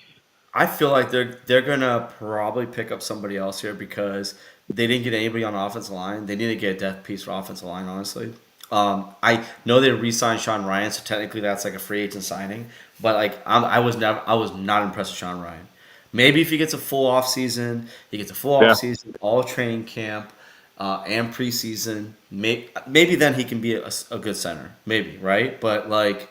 I feel like they're going to probably pick up somebody else here because they didn't get anybody on the offensive line. They need to get a depth piece for offensive line, honestly. I know they re-signed Sean Ryan, so technically that's like a free agent signing. But like I was not impressed with Sean Ryan. Maybe if he gets a full off season, all training camp, and preseason. Maybe then he can be a good center. Maybe, right? But like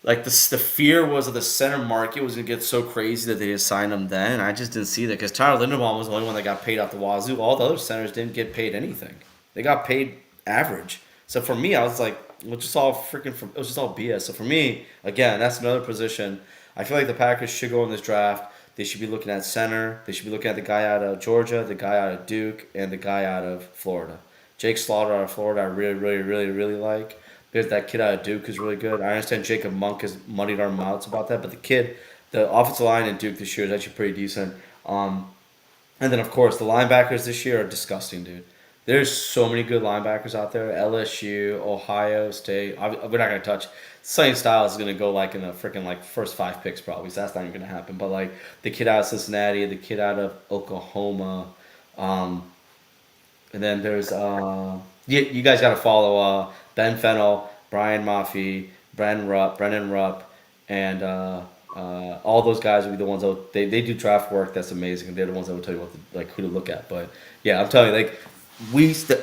the fear was that the center market was gonna get so crazy that they just signed him then. And I just didn't see that because Tyler Linderbaum was the only one that got paid out the wazoo. All the other centers didn't get paid anything. They got paid average. So for me, I was like, it was just all BS. So for me, again, that's another position. I feel like the Packers should go in this draft. They should be looking at center. They should be looking at the guy out of Georgia, the guy out of Duke, and the guy out of Florida. Jake Slaughter out of Florida, I really, really, really, really like. Because that kid out of Duke is really good. I understand Jacob Monk has muddied our mouths about that, but the offensive line in Duke this year is actually pretty decent. And then, of course, the linebackers this year are disgusting, dude. There's so many good linebackers out there. LSU, Ohio State. We're not going to touch. Sonny Styles is going to go like in the freaking like first 5 picks probably. So that's not even going to happen. But like the kid out of Cincinnati, the kid out of Oklahoma. And then there's you guys got to follow Ben Fennell, Brian Maffey, Brendan Rupp, and all those guys will be the ones that they do draft work that's amazing. And they're the ones that will tell you who to look at. But yeah, I'm telling you, like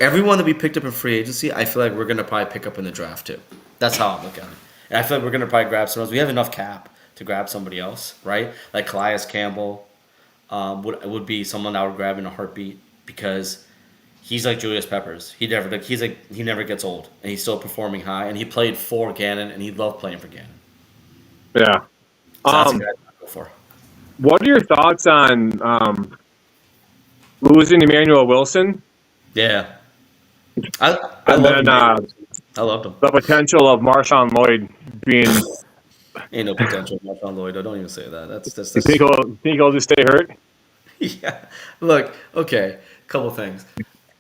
everyone that we picked up in free agency, I feel like we're gonna probably pick up in the draft too. That's how I'm looking at it. And I feel like we're gonna probably grab someone else. We have enough cap to grab somebody else, right? Like Calais Campbell would be someone I would grab in a heartbeat because he's like Julius Peppers. He never gets old, and he's still performing high. And he played for Gannon, and he loved playing for Gannon. Yeah. So that's a guy I'd go for. What are your thoughts on losing Emmanuel Wilson? Yeah, I loved him. The potential of Marshawn Lloyd being. Ain't no potential of Marshawn Lloyd. Don't even say that. That's You think he'll just stay hurt? Yeah. Look, okay, couple things.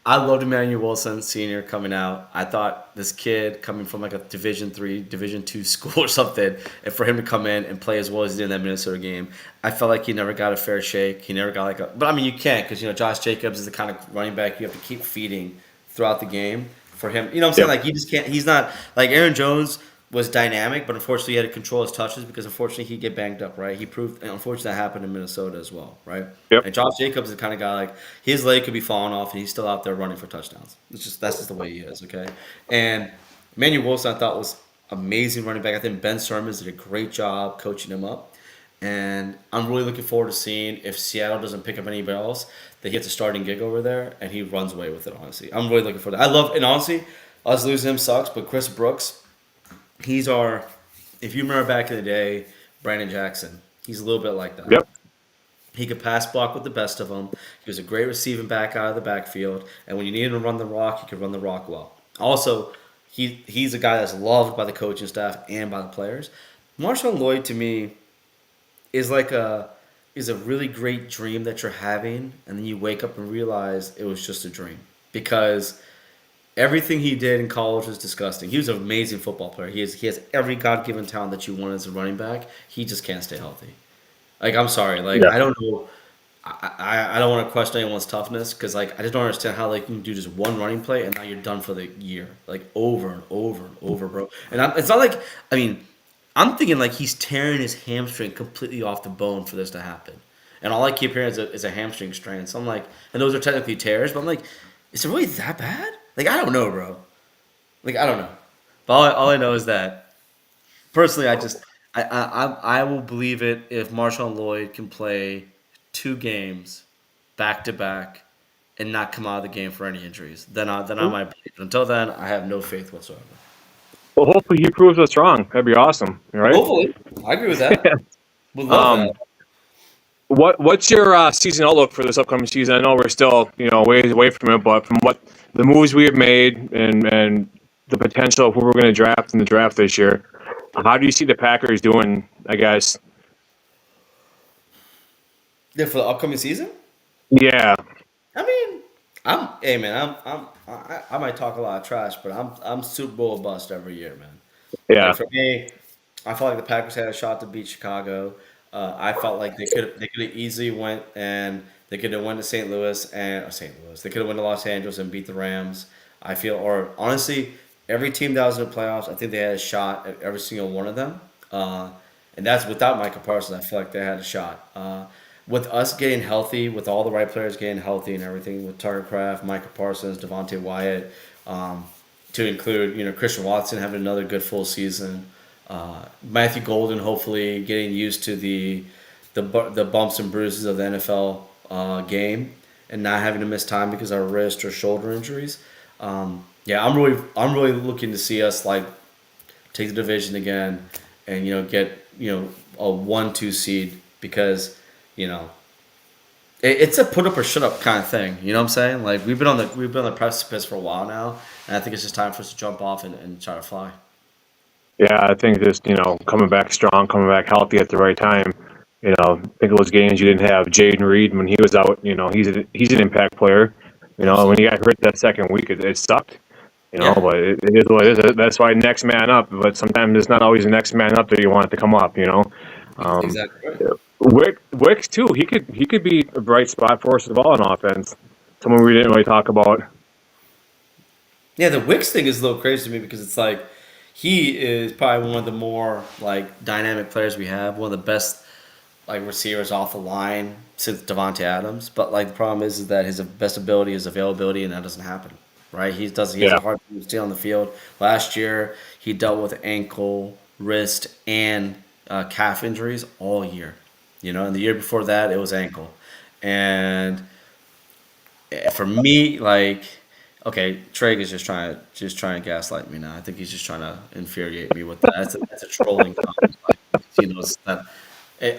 I loved Emmanuel Wilson, senior, coming out. I thought this kid coming from like a Division III, Division II school or something, and for him to come in and play as well as he did in that Minnesota game, I felt like he never got a fair shake. He never got but I mean, you can't because, Josh Jacobs is the kind of running back you have to keep feeding throughout the game for him. You know what I'm saying? Like, you just can't. He's not like Aaron Jones. was dynamic, but unfortunately he had to control his touches because unfortunately he'd get banged up, right? He proved, and unfortunately that happened in Minnesota as well, right? Yep. And Josh Jacobs is the kind of guy like his leg could be falling off and he's still out there running for touchdowns. That's just the way he is, okay? And Emmanuel Wilson I thought was amazing running back. I think Ben Simmons did a great job coaching him up. And I'm really looking forward to seeing if Seattle doesn't pick up anybody else, that he gets a starting gig over there and he runs away with it, honestly. I'm really looking forward to that. And honestly, us losing him sucks, but Chris Brooks, he's our, if you remember back in the day, Brandon Jackson, he's a little bit like that. Yep. He could pass block with the best of them. He was a great receiving back out of the backfield. And when you needed to run the rock, he could run the rock well. Also, he's a guy that's loved by the coaching staff and by the players. Marshawn Lloyd, to me, is a really great dream that you're having, and then you wake up and realize it was just a dream. Because everything he did in college was disgusting. He was an amazing football player. He has every God given talent that you want as a running back. He just can't stay healthy. Like, I'm sorry. Like, Yeah. I don't know. I don't want to question anyone's toughness because, like, I just don't understand how, like, you can do just one running play and now you're done for the year. Like, over and over and over, bro. And it's not like, I mean, I'm thinking, like, he's tearing his hamstring completely off the bone for this to happen. And all I keep hearing is a hamstring strain. So I'm like, and those are technically tears, but I'm like, is it really that bad? Like, I don't know, bro. Like, I don't know. But all I know is that, personally, I will believe it if Marshawn Lloyd can play 2 games back to back and not come out of the game for any injuries. Then I might believe it. Until then, I have no faith whatsoever. Well, hopefully he proves us wrong. That'd be awesome. All right. Hopefully, I agree with that. Would love that. What's your season outlook for this upcoming season? I know we're still ways away from it, but from what the moves we have made and the potential of who we're going to draft in the draft this year, how do you see the Packers doing? I guess. Yeah, for the upcoming season. Yeah. I mean, hey man, I might talk a lot of trash, but I'm Super Bowl bust every year, man. Yeah. Like for me, I felt like the Packers had a shot to beat Chicago. I felt like they could have easily went and they could have went to St. Louis and or St. Louis. They could have went to Los Angeles and beat the Rams. I feel, or honestly, every team that was in the playoffs, I think they had a shot at every single one of them. And that's without Micah Parsons. I feel like they had a shot. With us getting healthy, with all the right players getting healthy and everything, with Tucker Kraft, Micah Parsons, Devontae Wyatt, to include Christian Watson having another good full season, Matthew Golden hopefully getting used to the bumps and bruises of the NFL game and not having to miss time because of our wrist or shoulder injuries. Yeah, I'm really looking to see us like take the division again and get a 1-2 seed because it's a put up or shut up kind of thing. You know what I'm saying? Like we've been on the precipice for a while now, and I think it's just time for us to jump off and try to fly. Yeah, I think just coming back strong, coming back healthy at the right time. I think it was games you didn't have Jaden Reed when he was out. He's an impact player. When he got hurt that second week, it sucked. Yeah. But it is what it is. That's why next man up. But sometimes it's not always the next man up that you want it to come up. Exactly right. Wicks too. He could be a bright spot for us as well on offense. Someone we didn't really talk about. Yeah, the Wicks thing is a little crazy to me because it's like he is probably one of the more like dynamic players we have, one of the best like receivers off the line since Devontae Adams. But like the problem is that his best ability is availability, and that doesn't happen. Right? He has a hard time to stay on the field. Last year, he dealt with ankle, wrist, and calf injuries all year. And the year before that, it was ankle. And for me, like, okay, Trey is just trying to gaslight me now. I think he's just trying to infuriate me with that. That's a trolling comment. Like, he knows that.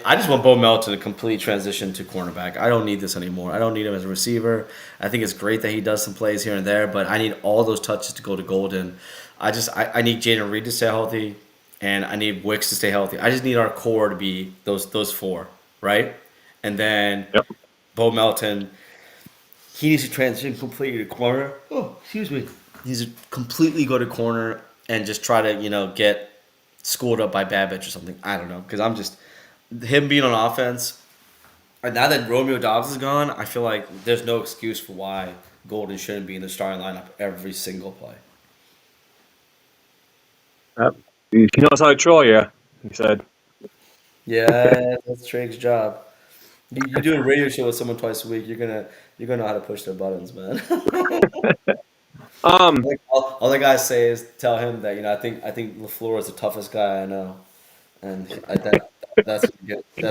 I just want Bo Melton to completely transition to cornerback. I don't need this anymore. I don't need him as a receiver. I think it's great that he does some plays here and there, but I need all those touches to go to Golden. I need Jaden Reed to stay healthy, and I need Wicks to stay healthy. I just need our core to be those 4, right? And then Bo Melton, he needs to transition completely to corner. Oh, excuse me. He needs to completely go to corner and just try to, get schooled up by Babbage or something. I don't know, because I'm just him being on offense. And now that Romeo Dobbs is gone, I feel like there's no excuse for why Golden shouldn't be in the starting lineup every single play. He knows how to troll you. He said. Yeah, that's Drake's job. You do a radio show with someone twice a week, you're gonna know how to push their buttons, man. Um. Like, all the guys say is tell him that I think LaFleur is the toughest guy I know, and that's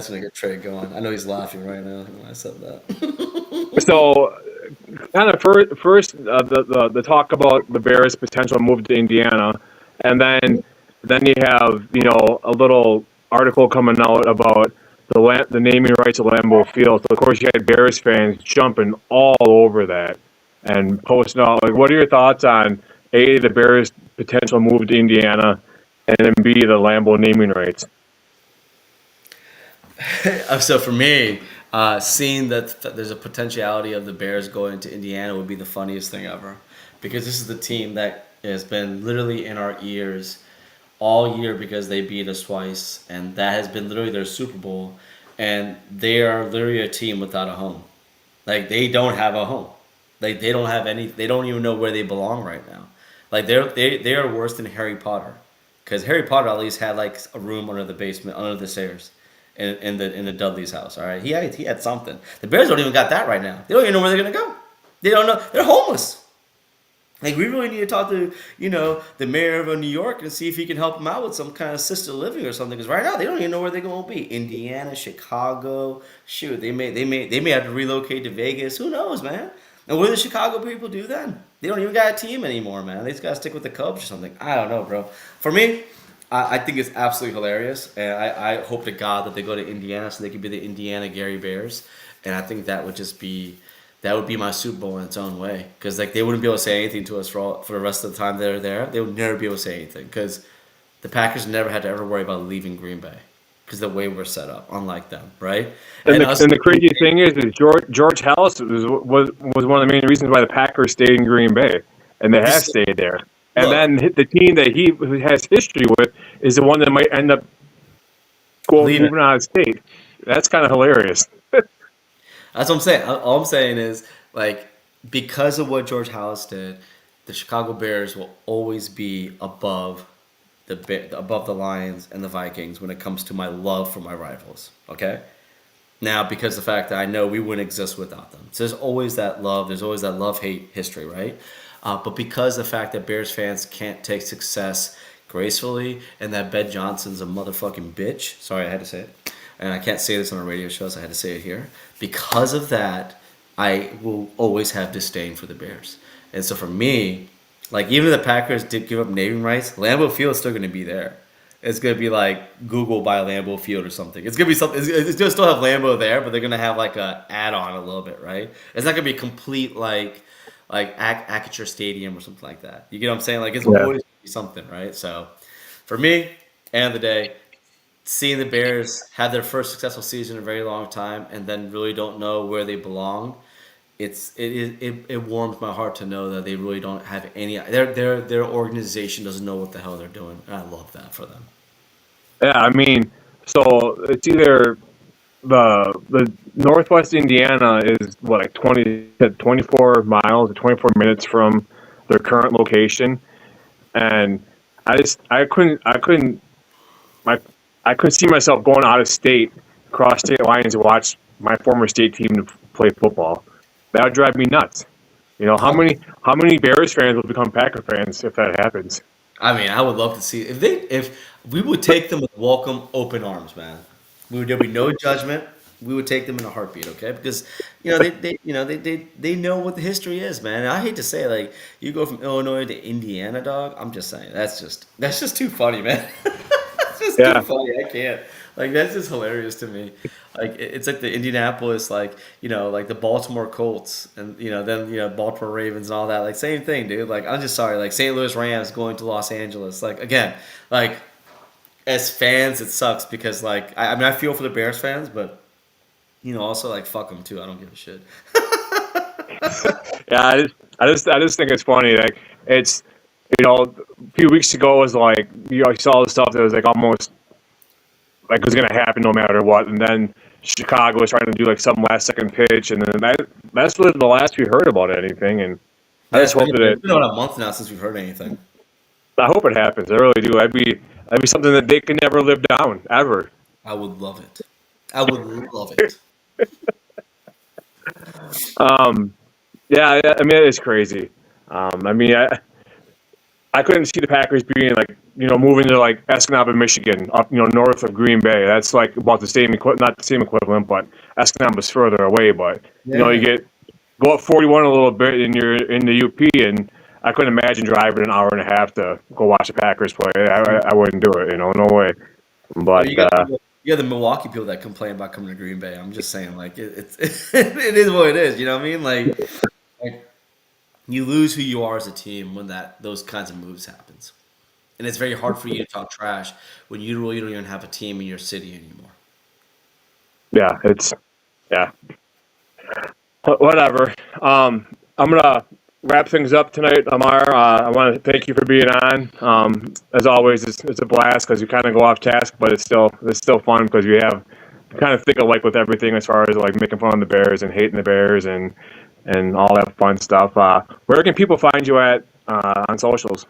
gonna get Trey going. I know he's laughing right now when I said that. So, kind of first the talk about the Bears' potential move to Indiana, and then you have a little article coming out about the naming rights of Lambeau Field. So of course you had Bears fans jumping all over that and posting out like, what are your thoughts on A, the Bears' potential move to Indiana, and then B, the Lambeau naming rights? So for me, seeing that there's a potentiality of the Bears going to Indiana would be the funniest thing ever, because this is the team that has been literally in our ears all year because they beat us twice, and that has been literally their Super Bowl, and they are literally a team without a home. Like they don't have a home. Like they don't have any. They don't even know where they belong right now. Like they are worse than Harry Potter, because Harry Potter at least had like a room under the basement, under the stairs, in the Dudley's house. All right, he had something. The Bears don't even got that right now. They don't even know where they're gonna go. They don't know. They're homeless. Like we really need to talk to the mayor of New York and see if he can help them out with some kind of assisted living or something. Because right now they don't even know where they're going to be. Indiana, Chicago, shoot, they may have to relocate to Vegas. Who knows, man? And what do the Chicago people do then? They don't even got a team anymore, man. They just got to stick with the Cubs or something. I don't know, bro. For me, I think it's absolutely hilarious, and I hope to God that they go to Indiana so they can be the Indiana Gary Bears, and I think that would be my Super Bowl in its own way, because like they wouldn't be able to say anything to us for the rest of the time they're there. They would never be able to say anything because the Packers never had to ever worry about leaving Green Bay because the way we're set up, unlike them, right? And the crazy thing is George Halas was one of the main reasons why the Packers stayed in Green Bay, and they have stayed there. And then the team that he has history with is the one that might end up moving out of state. That's kind of hilarious. That's what I'm saying. All I'm saying is, like, because of what George Halas did, the Chicago Bears will always be above the Lions and the Vikings when it comes to my love for my rivals. Okay? Now, because of the fact that I know we wouldn't exist without them. So there's always that love. There's always that love-hate history, right? But because of the fact that Bears fans can't take success gracefully and that Ben Johnson's a motherfucking bitch. Sorry, I had to say it. And I can't say this on a radio show, so I had to say it here. Because of that, I will always have disdain for the Bears. And so for me, like even if the Packers did give up naming rights, Lambeau Field is still going to be there. It's going to be like Google by Lambeau Field or something. It's going to be something. It's going to still have Lambeau there, but they're going to have like a add-on a little bit, right? It's not going to be complete like Acrisure Stadium or something like that. You get what I'm saying? Like it's always going to be something, right? So for me, end of the day, seeing the Bears have their first successful season in a very long time and then really don't know where they belong, it warms my heart to know that they really don't have any. Their organization doesn't know what the hell they're doing. And I love that for them. Yeah, I mean, so it's either the Northwest Indiana is what, like 24 miles or 24 minutes from their current location, and I couldn't see myself going out of state, across state lines to watch my former state team to play football. That would drive me nuts. How many Bears fans will become Packer fans if that happens? I mean, I would love to see if we would take them with welcome, open arms, man. There'd be no judgment. We would take them in a heartbeat, okay? Because they know what the history is, man. And I hate to say it, like you go from Illinois to Indiana, dog. I'm just saying that's just too funny, man. That's just too funny. I can't. Like that's just hilarious to me. Like it's like the Indianapolis, like the Baltimore Colts, and then Baltimore Ravens and all that. Like same thing, dude. Like I'm just sorry. Like St. Louis Rams going to Los Angeles. Like again, like as fans, it sucks because like I mean I feel for the Bears fans, but also like fuck them too. I don't give a shit. Yeah, I just think it's funny. Like it's a few weeks ago it was like I saw the stuff that was like almost like it was going to happen no matter what, and then Chicago was trying to do like some last second pitch, and then that's the last we heard about anything. And I just hope that it's been about a month now since we've heard anything. I hope it happens. I really do. That'd be something that they can never live down ever. I would love it. I would love it. Yeah, I mean it's crazy. I mean I couldn't see the Packers being like moving to like Escanaba, Michigan, up north of Green Bay. That's like about the same not the same equivalent, but Escanaba's further away. But you go up 41 a little bit, and you're in the UP, and I couldn't imagine driving an hour and a half to go watch the Packers play. I wouldn't do it. No way. But You got the Milwaukee people that complain about coming to Green Bay. I'm just saying, like it's it is what it is. You know what I mean? Like you lose who you are as a team when those kinds of moves happens, and it's very hard for you to talk trash when you really don't even have a team in your city anymore. yeah, yeah. Whatever. I'm gonna wrap things up tonight, Amar. I want to thank you for being on. As always, it's a blast because you kind of go off task, but it's still fun because you kind of think alike with everything as far as like making fun of the Bears and hating the Bears and all that fun stuff. Where can people find you at on socials?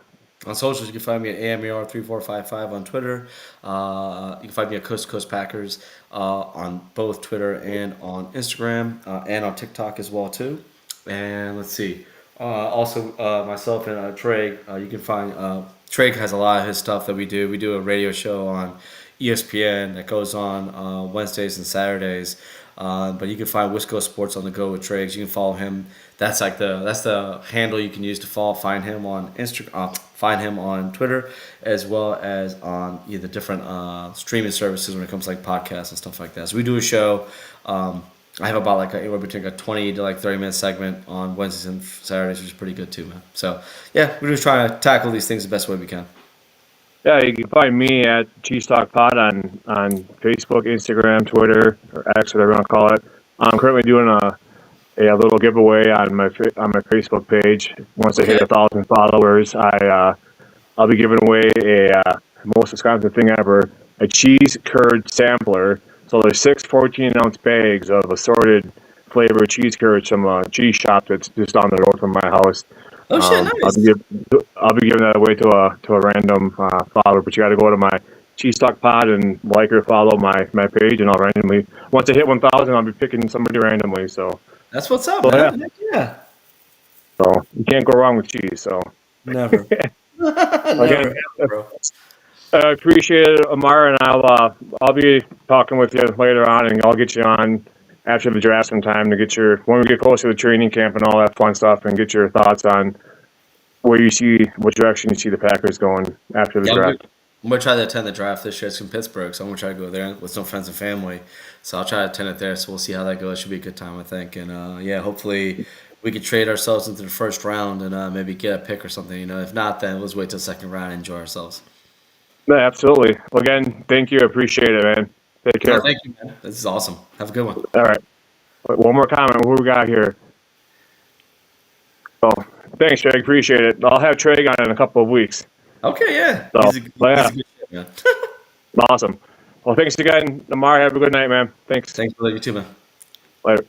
On socials, you can find me at AMER3455 on Twitter. You can find me at Coast to Coast Packers on both Twitter and on Instagram and on TikTok as well too. And let's see. Also, myself and Trey, you can find Trey has a lot of his stuff that we do. We do a radio show on ESPN that goes on Wednesdays and Saturdays. But you can find Wisco Sports on the go with Triggs. You can follow him. That's the handle you can use to find him on Instagram, find him on Twitter, as well as on the different streaming services when it comes to like podcasts and stuff like that. So we do a show. I have about anywhere between a 20 to 30-minute segment on Wednesdays and Saturdays, which is pretty good too, man. So yeah, we're just trying to tackle these things the best way we can. Yeah, you can find me at Cheese Talk Pod on Facebook, Instagram, Twitter, or X, whatever you want to call it. I'm currently doing a little giveaway on my Facebook page. Once I hit 1,000 followers, I'll be giving away a most Wisconsin thing ever, a cheese curd sampler. So there's 6 14-ounce bags of assorted flavored cheese curds from a cheese shop that's just down the road from my house. Oh shit! Nice. I'll be giving that away to a random follower, but you got to go to my Cheese Talk Pod and like or follow my page, and I'll randomly once I hit 1,000, I'll be picking somebody randomly. So that's what's up, man. Yeah. So you can't go wrong with cheese. So never. Again, bro. I appreciate it, Amar, and I'll be talking with you later on, and I'll get you on after the draft sometime to when we get closer to training camp and all that fun stuff, and get your thoughts on what direction you see the Packers going after the draft. I'm going to try to attend the draft this year. It's in Pittsburgh, so I'm going to try to go there with some friends and family. So I'll try to attend it there, so we'll see how that goes. It should be a good time, I think. And, hopefully we could trade ourselves into the first round and maybe get a pick or something. If not, then let's wait till the second round and enjoy ourselves. No, absolutely. Well, again, thank you. I appreciate it, man. Take care. Thank you, man. This is awesome. Have a good one. All right. One more comment. What we got here? Oh, thanks, Trey. Appreciate it. I'll have Trey on in a couple of weeks. Okay, yeah. So, he's a good shit, man. Awesome. Well, thanks again, Amar. Have a good night, man. Thanks. Thanks for you too, man. Later.